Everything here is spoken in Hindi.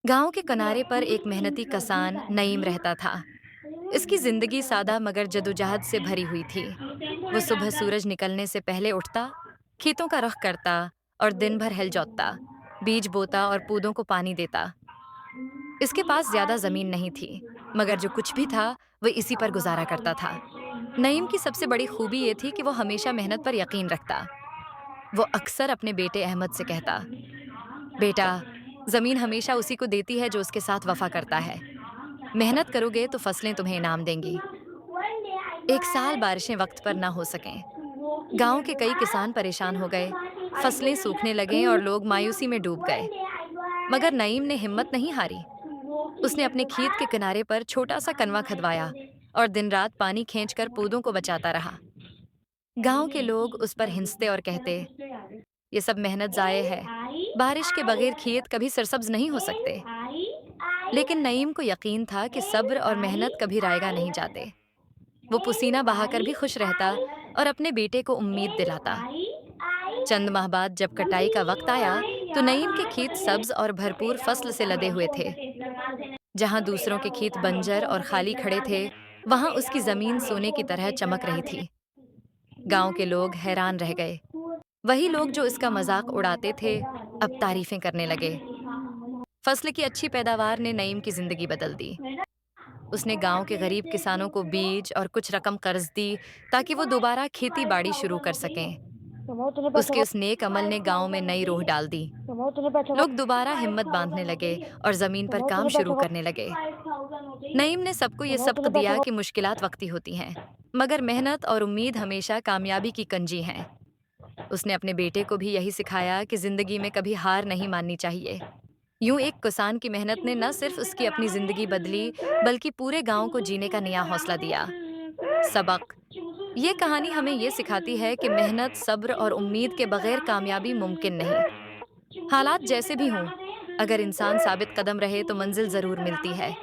गांव के किनारे पर एक मेहनती किसान नईम रहता था। इसकी जिंदगी सादा मगर जदोजहद से भरी हुई थी। वो सुबह सूरज निकलने से पहले उठता, खेतों का रुख करता और दिन भर हल जोतता, बीज बोता और पौधों को पानी देता। इसके पास ज्यादा जमीन नहीं थी, मगर जो कुछ भी था वह इसी पर गुजारा करता था। नईम की सबसे बड़ी खूबी ये थी कि वो हमेशा मेहनत पर यकीन रखता। वो अक्सर अपने बेटे अहमद से कहता, बेटा, जमीन हमेशा उसी को देती है जो उसके साथ वफा करता है। मेहनत करोगे तो फसलें तुम्हें इनाम देंगी। एक साल बारिशें वक्त पर ना हो सकें। गांव के कई किसान परेशान हो गए, फसलें सूखने लगें और लोग मायूसी में डूब गए। मगर नईम ने हिम्मत नहीं हारी। उसने अपने खेत के किनारे पर छोटा सा कनवा खदवाया और दिन रात पानी खींचकर पौधों को बचाता रहा। गांव के लोग उस पर हिंसते और कहते, ये सब मेहनत जाये है। बारिश के बगैर खेत कभी सरसब्ज नहीं हो सकते। लेकिन नईम को यकीन था कि सब्र और मेहनत कभी रायगा नहीं जाते। वो पसीना बहाकर भी खुश रहता और अपने बेटे को उम्मीद दिलाता। चंद माह बाद जब कटाई का वक्त आया तो नईम के खेत सब्ज और भरपूर फसल से लदे हुए थे। जहां दूसरों के खेत बंजर और खाली खड़े थे, वहां उसकी जमीन सोने की तरह चमक रही थी। गांव के लोग हैरान रह गए। वही लोग जो इसका मजाक उड़ाते थे, अब तारीफें करने लगे। फसल की अच्छी पैदावार ने नईम की जिंदगी बदल दी। उसने गांव के गरीब किसानों को बीज और कुछ रकम कर्ज दी ताकि वो दोबारा खेती बाड़ी शुरू कर सकें। उसके उस नेक अमल ने गांव में नई रूह डाल दी। लोग दोबारा हिम्मत बांधने लगे और जमीन पर काम शुरू करने लगे। नईम ने सबको ये सबक दिया कि मुश्किलात वक्ती होती हैं, मगर मेहनत और उम्मीद हमेशा कामयाबी की कंजी हैं। उसने अपने बेटे को भी यही सिखाया कि जिंदगी में कभी हार नहीं माननी चाहिए। यूं एक किसान की मेहनत ने न सिर्फ उसकी अपनी जिंदगी बदली, बल्कि पूरे गांव को जीने का नया हौसला दिया। सबक: ये कहानी हमें ये सिखाती है कि मेहनत, सब्र और उम्मीद के बगैर कामयाबी मुमकिन नहीं। हालात जैसे भी हों, अगर इंसान साबित कदम रहे तो मंजिल जरूर मिलती है।